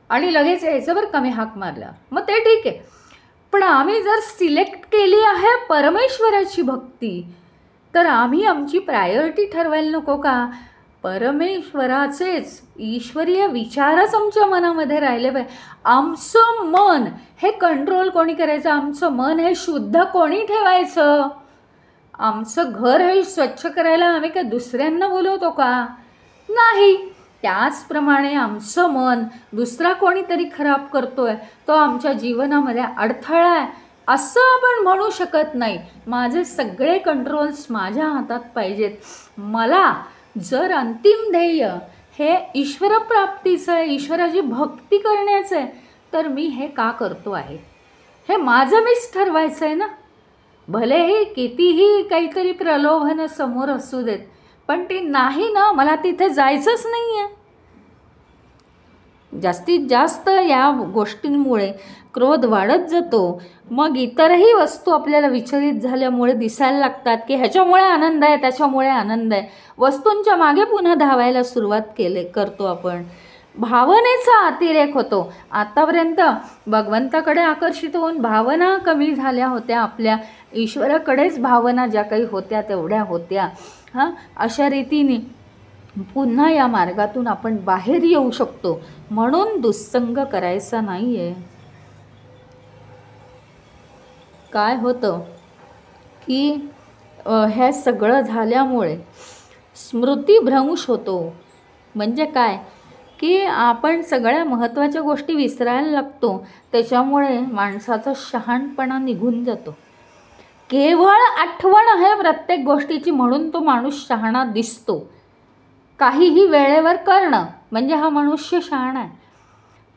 आणि लगेच यायचं बरं कमी हाक मारला, मग ते ठीक आहे. पण आम्ही जर सिलेक्ट केली आहे परमेश्वराची भक्ती, तर आम्ही आमची प्रायोरिटी ठरवायला नको का? परमेश्वराचेच ईश्वरीय विचारच आमच्या मनामध्ये राहिले पाहिजे. आमचं मन हे कंट्रोल कोणी करायचं? आमचं मन हे शुद्ध कोणी ठेवायचं? आमचं घर हे स्वच्छ करायला आम्ही काय दुसऱ्यांना बोलवतो का? नाही. त्याचप्रमाणे आमचं मन दुसरा कोणीतरी खराब करतोय, तो आमच्या जीवनामध्ये अडथळा आहे असं आपण म्हणू शकत नाही. माझे सगळे कंट्रोल्स माझ्या हातात पाहिजेत. मला जर अंतिम ध्येय हे ईश्वरप्राप्तीचं आहे, ईश्वराची भक्ती करण्याचं आहे, तर मी हे का करतो आहे हे माझं मीच ठरवायचं आहे ना. भलेही कितीही काहीतरी प्रलोभनं समोर असू देत, पण ती नाही ना, मला तिथे जायचंच नाही आहे. जास्तीत जास्त या गोष्टींमुळे क्रोध वाढत जातो. मग इतरही वस्तू आपल्याला विचलित झाल्यामुळे दिसायला लागतात की ह्याच्यामुळे आनंद आहे, त्याच्यामुळे आनंद आहे. वस्तूंच्या मागे पुन्हा धावायला सुरुवात करतो आपण. भावनेचा अतिरेक होतो. आतापर्यंत भगवंताकडे आकर्षित होऊन भावना कमी झाल्या होत्या, आपल्या ईश्वराकडेच भावना ज्या काही होत्या तेवढ्या होत्या. अशा रीतीने पुन्हा या मार्गातून आपण बाहेर येऊ शकतो. म्हणून दुस्संग करायचा नाही आहे. काय होतं की हे सगळं झाल्यामुळे स्मृतिभ्रंश होतो. म्हणजे काय की आपण सगळ्या महत्त्वाच्या गोष्टी विसरायला लागतो. त्याच्यामुळे माणसाचा शहाणपणा निघून जातो. केवळ आठवण आहे प्रत्येक गोष्टीची, म्हणून तो माणूस शहाणा दिसतो. काहीही वेळेवर करणं म्हणजे हा मनुष्य शहाणा आहे.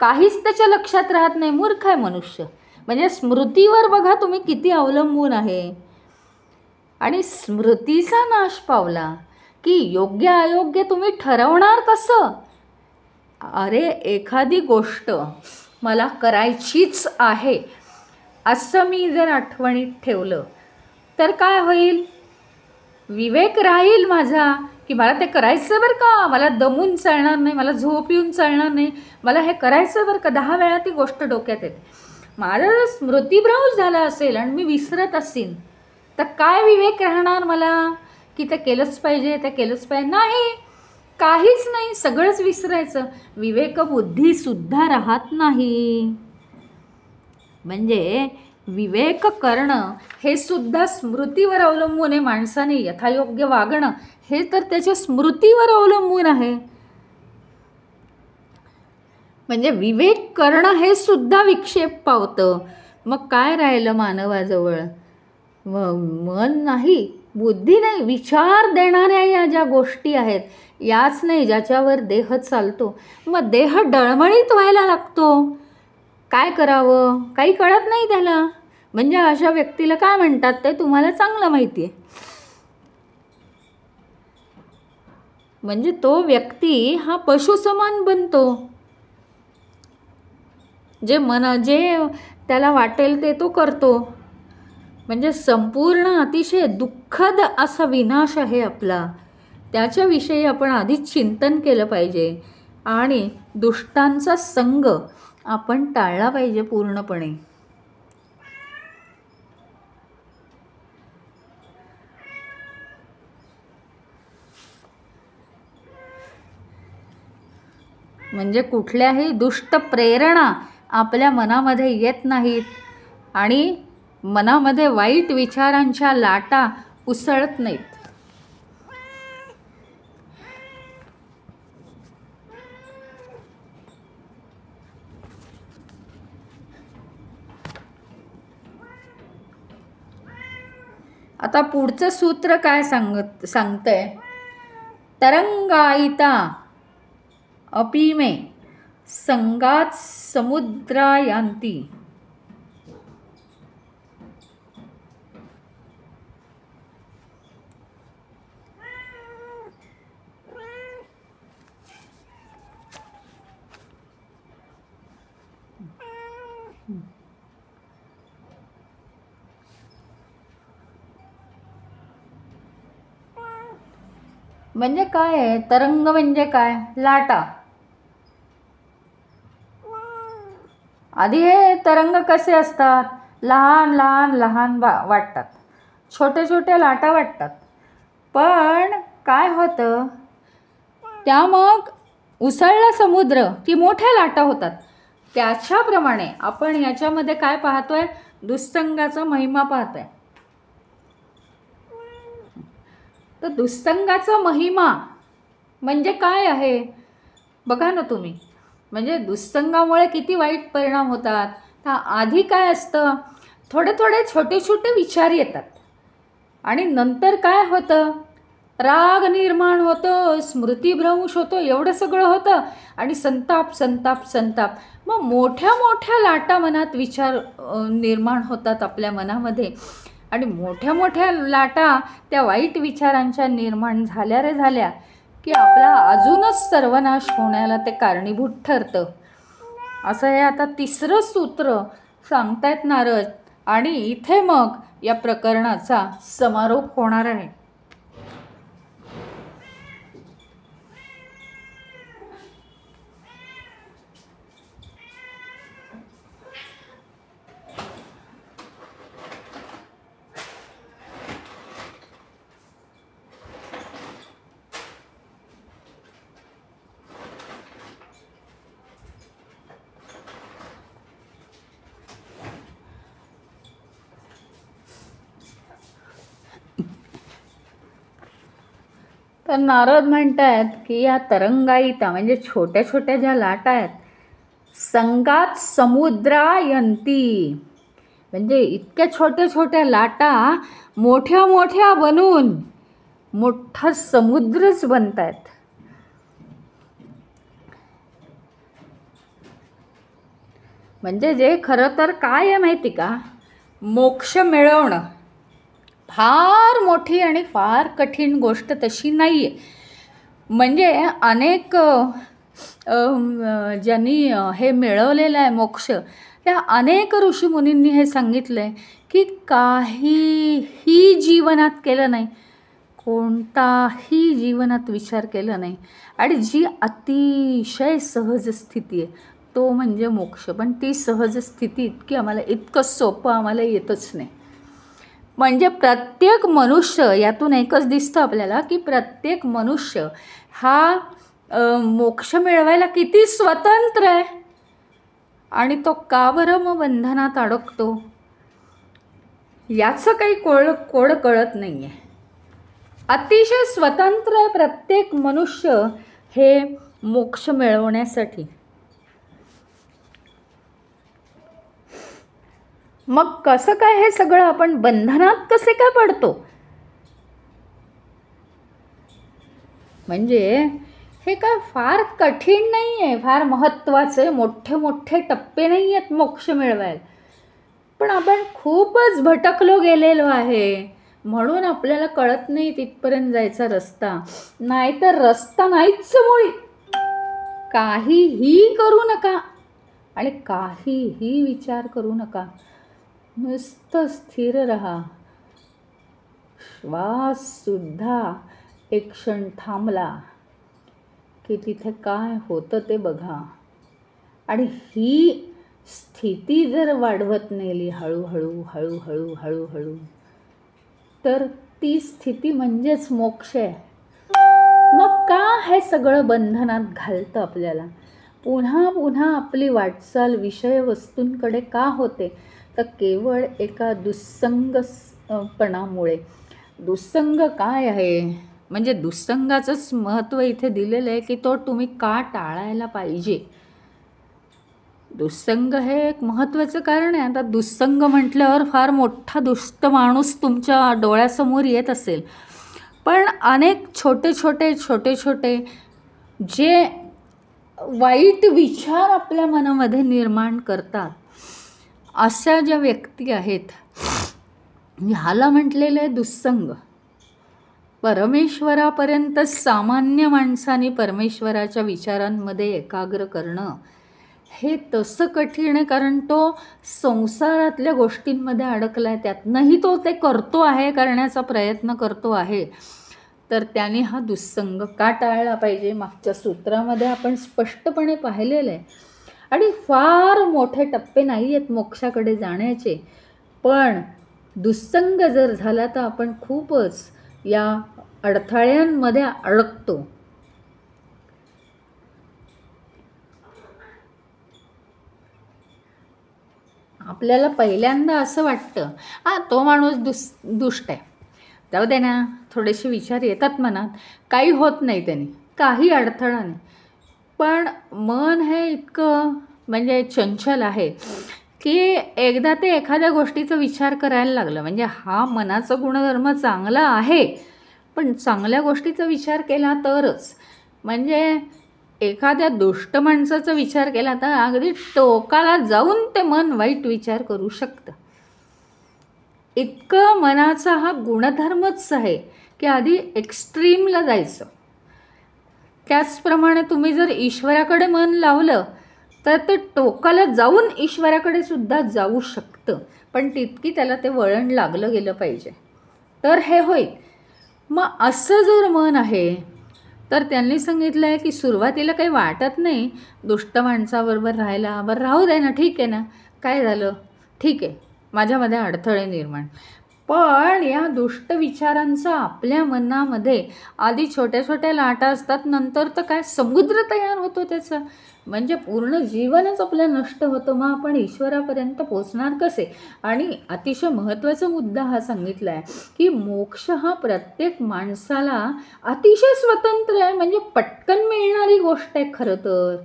काहीच त्याच्या लक्षात राहत नाही, मूर्ख आहे मनुष्य. म्हणजे स्मृतीवर बघा तुम्ही किती अवलंबून आहे. आणि स्मृतीचा नाश पावला की योग्य अयोग्य तुम्ही ठरवणार कसं? अरे एखादी गोष्ट मला करायचीच आहे असं मी जर आठवणीत ठेवलं तर काय होईल? विवेक राहील माझा की मला ते करायचं बरं का, मला दमून चालणार नाही, मला झोप येऊन चालणार नाही, मला हे करायचं बरं का. 10 वेळा ती गोष्ट डोक्यात येते. माझा जर स्मृतिभ्रंश झाला असेल आणि मी विसरत असेल तर काय विवेक राहणार मला की ते केलंच पाहिजे, ते केलंच पाहिजे? नाही, काहीच नाही, सगळंच विसरायचं. विवेकबुद्धीसुद्धा राहत नाही. म्हणजे विवेक करणं हे सुद्धा स्मृतीवर अवलंबून आहे. माणसाने यथायोग्य वागणं हे तर त्याच्या स्मृतीवर अवलंबून आहे. म्हणजे विवेक करणं हे सुद्धा विक्षेप पावतं. मग काय राहिलं मानवाजवळ? मन नाही, बुद्धी नाही, विचार देणाऱ्या या ज्या गोष्टी आहेत याच नाही, ज्याच्यावर देह चालतो. मग देह डळमळीत व्हायला लागतो. काय करावं काही कळत नाही त्याला. म्हणजे अशा व्यक्तीला काय म्हणतात ते तुम्हाला चांगलं माहिती आहे. म्हणजे तो व्यक्ती हा पशुसमान बनतो. जे त्याला वाटेल ते तो करतो. म्हणजे संपूर्ण अतिशय दुःखद असा विनाश आहे आपला. त्याच्याविषयी आपण आधीच चिंतन केलं पाहिजे आणि दुष्टांचा संग आपण टाळला पाहिजे पूर्णपणे. म्हणजे कुठल्याही दुष्ट प्रेरणा आपल्या मनामध्ये येत नाहीत आणि मनामध्ये वाईट विचारांच्या लाटा उसळत नाहीत. आता पुढचं सूत्र काय सांगतंय? तरंगायिता अपि मे संगात समुद्रायांती. म्हणजे काय आहे? तरंग म्हणजे काय? लाटा. आधी हे तरंग कसे असतात? लहान लहान लहान वाटतात, छोटे छोटे लाटा वाटतात. पण काय होतं त्या मग उसळला समुद्र की मोठ्या लाटा होतात. त्याच्याप्रमाणे आपण याच्यामध्ये काय पाहतोय? दुस्संगाचा महिमा पाहतोय. तर दुस्संगाचा महिमा म्हणजे काय आहे बघा ना तुम्ही. म्हणजे दुस्संगामुळे किती वाईट परिणाम होतात. तर आधी काय असतं? थोडे थोडे छोटे छोटे विचार येतात आणि नंतर काय होतं? राग निर्माण होतो, स्मृतिभ्रंश होतो, एवढं सगळं होतं आणि संताप संताप संताप. मग मोठ्या मोठ्या लाटा मनात विचार निर्माण होतात आपल्या मनामध्ये, आणि मोठ्या मोठ्या लाटा त्या वाईट विचारांच्या निर्माण झाल्या रे झाल्या की आपला अजूनच सर्वनाश होण्याला ते कारणीभूत ठरतं. असं हे आता तिसरं सूत्र सांगतायत नारद, आणि इथे मग या प्रकरणाचा समारोप होणार आहे. तर नारद म्हणतात की या तरंगायिता म्हणजे छोट्या छोट्या ज्या लाटा आहेत, संगात समुद्रायंती, म्हणजे इतक्या छोट्या छोट्या लाटा मोठ्या मोठ्या बनून मोठा समुद्रच बनत आहेत. म्हणजे जे खरं तर काय आहे माहिती का, मोक्ष मिळवणं फार मोठी आणि फार कठीण गोष्ट तशी नाही आहे. म्हणजे अनेक ज्यांनी हे मिळवलेलं आहे मोक्ष, त्या अनेक ऋषीमुनींनी हे सांगितलं आहे की काहीही जीवनात केलं नाही, कोणताही जीवनात विचार केला नाही, आणि जी अतिशय सहज स्थिती आहे तो म्हणजे मोक्ष. पण ती सहज स्थिती इतकी इतकं सोपं आम्हाला येतच नाही. म्हणजे प्रत्येक मनुष्य, यातून एकच दिसतं आपल्याला की प्रत्येक मनुष्य हा मोक्ष मिळवायला किती स्वतंत्र आहे, आणि तो का बरं मग बंधनात अडकतो याचं काही कोड कळत नाही आहे. अतिशय स्वतंत्र आहे प्रत्येक मनुष्य हे मोक्ष मिळवण्यासाठी. मग कसं काय हे सगळं, आपण बंधनात कसे काय पडतो? म्हणजे हे काय फार कठीण नाही आहे, फार महत्त्वाचे मोठे मोठे टप्पे नाही आहेत मोक्ष मिळवायला. पण आपण खूपच भटकलो गेलेलो आहे, म्हणून आपल्याला कळत नाही तिथपर्यंत जायचा रस्ता. नाहीतर रस्ता नाहीच मुळी. काहीही करू नका आणि काहीही विचार करू नका, नुसतं स्थिर रहा. श्वाससुद्धा एक क्षण थांबला की तिथे काय होतं ते बघा, आणि ही स्थिती जर वाढवत नेली हळूहळू हळूहळू हळूहळू, तर ती स्थिती म्हणजेच मोक्ष आहे. मग का हे सगळं बंधनात घालतं आपल्याला? पुन्हा पुन्हा आपली वाटचाल विषय वस्तूंकडे का होते? तर केवळ एका दुस्संगपणामुळे. दुस्संग काय आहे? म्हणजे दुस्संगाचंच महत्त्व इथे दिलेलं आहे की तो तुम्ही का टाळायला पाहिजे. दुस्संग हे एक महत्त्वाचं कारण आहे. आता दुस्संग म्हटल्यावर फार मोठा दुष्ट माणूस तुमच्या डोळ्यासमोर येत असेल, पण अनेक छोटे छोटे जे वाईट विचार आपल्या मनामध्ये निर्माण करतात अशा ज्या व्यक्ती आहेत, ह्याला म्हटलेलं आहे दुस्संग. परमेश्वरापर्यंत सामान्य माणसाने परमेश्वराच्या विचारांमध्ये एकाग्र करणं हे तसं कठीण आहे, कारण तो संसारातल्या गोष्टींमध्ये अडकला आहे. त्यातनंही तो ते करतो आहे, करण्याचा प्रयत्न करतो आहे. तर त्याने हा दुस्संग का टाळला पाहिजे? मागच्या सूत्रामध्ये आपण स्पष्टपणे पाहिलेलं आहे. आणि फार मोठे टप्पे नाही आहेत मोक्षाकडे जाण्याचे, पण दुस्संग जर झाला तर आपण खूपच या अडथळ्यांमध्ये अडकतो. आपल्याला पहिल्यांदा असं वाटतं तो माणूस दुष्ट आहे, जाऊ दे ना, थोडेसे विचार येतात मनात, काही होत नाही त्याने, काही अडथळा नाही. पण मन हे इतकं म्हणजे चंचल आहे की एकदा ते एखाद्या गोष्टीचा विचार करायला लागलं म्हणजे हा मनाचा गुणधर्म चांगला आहे, पण चांगल्या गोष्टीचा विचार केला तरच. म्हणजे एखाद्या दुष्ट माणसाचा विचार केला तर अगदी टोकाला जाऊन ते मन वाईट विचार करू शकतं. इतकं मनाचा हा गुणधर्मच आहे की आधी एक्स्ट्रीमला जायचं. त्याचप्रमाणे तुम्ही जर ईश्वराकडे मन लावलं तर ते टोकाला जाऊन ईश्वराकडे सुद्धा जाऊ शकतं, पण तितकी त्याला ते वळण लागलं गेलं पाहिजे, तर हे होईल. मग असं जर मन आहे तर त्यांनी सांगितलं आहे की सुरुवातीला काही वाटत नाही दुष्ट माणसाबरोबर राहायला. बरं राहू दे ना, ठीक आहे ना, काय झालं, ठीक आहे, माझ्यामध्ये अडथळे निर्माण. पण या दुष्ट विचारांचा आपल्या मनामध्ये आधी छोट्या छोट्या लाटा असतात, नंतर तर काय समुद्र तयार होतो त्याचा, म्हणजे पूर्ण जीवनच आपलं नष्ट होतं. मग आपण ईश्वरापर्यंत पोचणार कसे? आणि अतिशय महत्त्वाचा मुद्दा हा सांगितला आहे की मोक्ष हा प्रत्येक माणसाला अतिशय स्वतंत्र आहे, म्हणजे पटकन मिळणारी गोष्ट आहे. खरं तर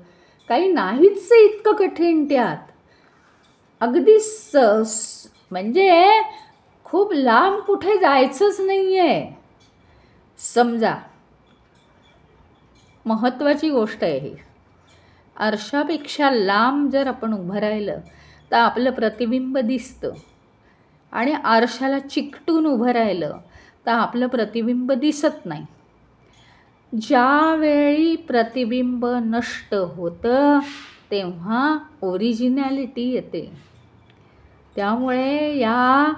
काही नाहीच इतकं कठीण त्यात, अगदी म्हणजे खूप लांब कुठे जायचंच नाही आहे. समजा महत्त्वाची गोष्ट आहे ही, आरशापेक्षा लांब जर आपण उभं राहिलं तर आपलं प्रतिबिंब दिसतं, आणि आरशाला चिकटून उभं राहिलं तर आपलं प्रतिबिंब दिसत नाही. ज्यावेळी प्रतिबिंब नष्ट होतं तेव्हा ओरिजिनॅलिटी येते. त्यामुळे या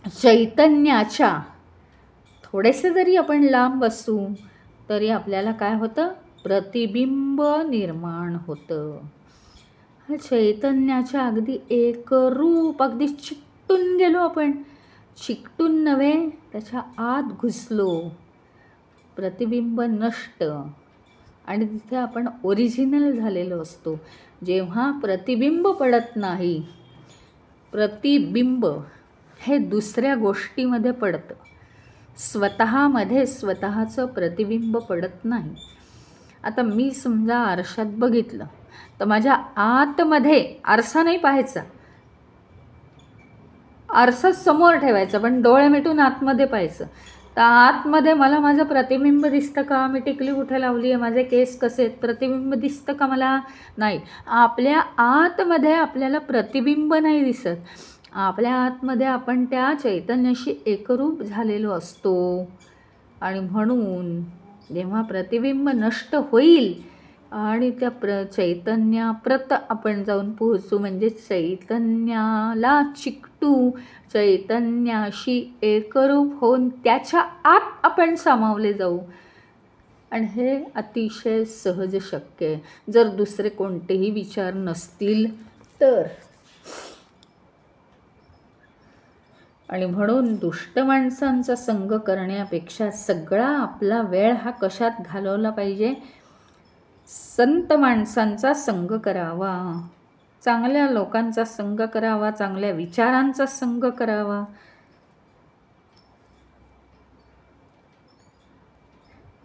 चैतन्याच्या थोडेसे जरी आपण लांब असू तरी आपल्याला काय होतं, प्रतिबिंब निर्माण होतं. हा चैतन्याच्या अगदी एकरूप, अगदी चिकटून गेलो आपण, चिकटून नव्हे त्याच्या आत घुसलो, प्रतिबिंब नष्ट, आणि तिथे आपण ओरिजिनल झालेलो असतो. जेव्हा प्रतिबिंब पडत नाही, प्रतिबिंब हे दुसऱ्या गोष्टीमध्ये पडतं, स्वतःमध्ये स्वतःचं प्रतिबिंब पडत नाही. आता मी समजा आरशात बघितलं तर माझ्या आतमध्ये आरसा नाही पाहायचा, आरसा समोर ठेवायचा, पण डोळे मिटून आतमध्ये पाहायचं. तर आतमध्ये मला माझं प्रतिबिंब दिसतं का, मी टिकली कुठे लावली आहे, माझे केस कसे आहेत, प्रतिबिंब दिसतं का मला? नाही. आपल्या आतमध्ये आपल्याला प्रतिबिंब नाही दिसत, आपल्या आतमध्ये आपण त्या चैतन्याशी एकरूप झालेलो असतो. आणि म्हणून जेव्हा प्रतिबिंब नष्ट होईल आणि त्या चैतन्याप्रत आपण जाऊन पोहोचू, म्हणजे चैतन्याला चिकटू, चैतन्याशी एकरूप होऊन त्याच्या आत आपण सामावले जाऊ, आणि हे अतिशय सहज शक्य आहे जर दुसरे कोणतेही विचार नसतील तर. आणि म्हणून दुष्ट माणसांचा संग करण्यापेक्षा सगळा आपला वेळ हा कशात घालवला पाहिजे, संत माणसांचा संग करावा, चांगल्या लोकांचा संग करावा, चांगल्या विचारांचा संग करावा.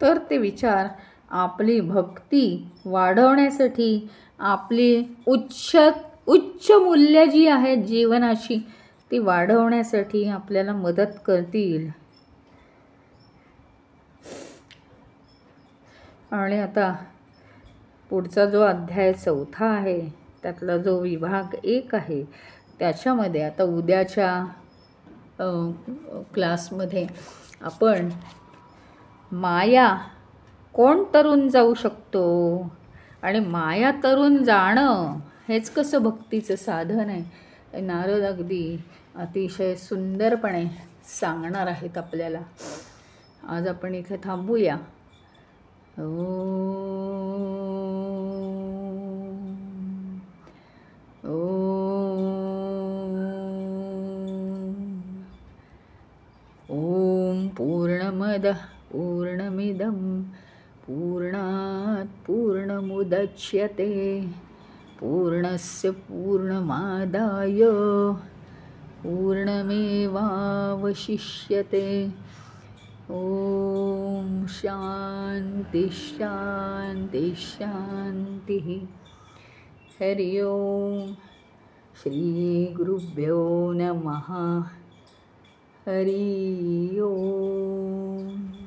तर ते विचार आपली भक्ती वाढवण्यासाठी, आपली उच्च मूल्य जी आहेत जीवनाची ती वाढवण्यासाठी आपल्याला मदत करतील. आणि आता पुढचा जो अध्याय 4 आहे त्यातला जो विभाग 1 आहे त्याच्यामध्ये आता उद्याच्या क्लासमध्ये आपण माया कोण तरून जाऊ शकतो, आणि माया तरून जाणं हेच कसं भक्तीचं साधन आहे, नारद अगदी अतिशय सुंदरपणे सांगणार आहेत आपल्याला. आज आपण इथे थांबूया. ओम पूर्णमदः पूर्णमिदं पूर्णात् पूर्णमुदच्यते पूर्णस्य पूर्णमादाय पूर्णमेवावशिष्यते. ओम शांति शांति शांति. हरि ओम. श्री गुरुभ्यो नमः. हरि ओम.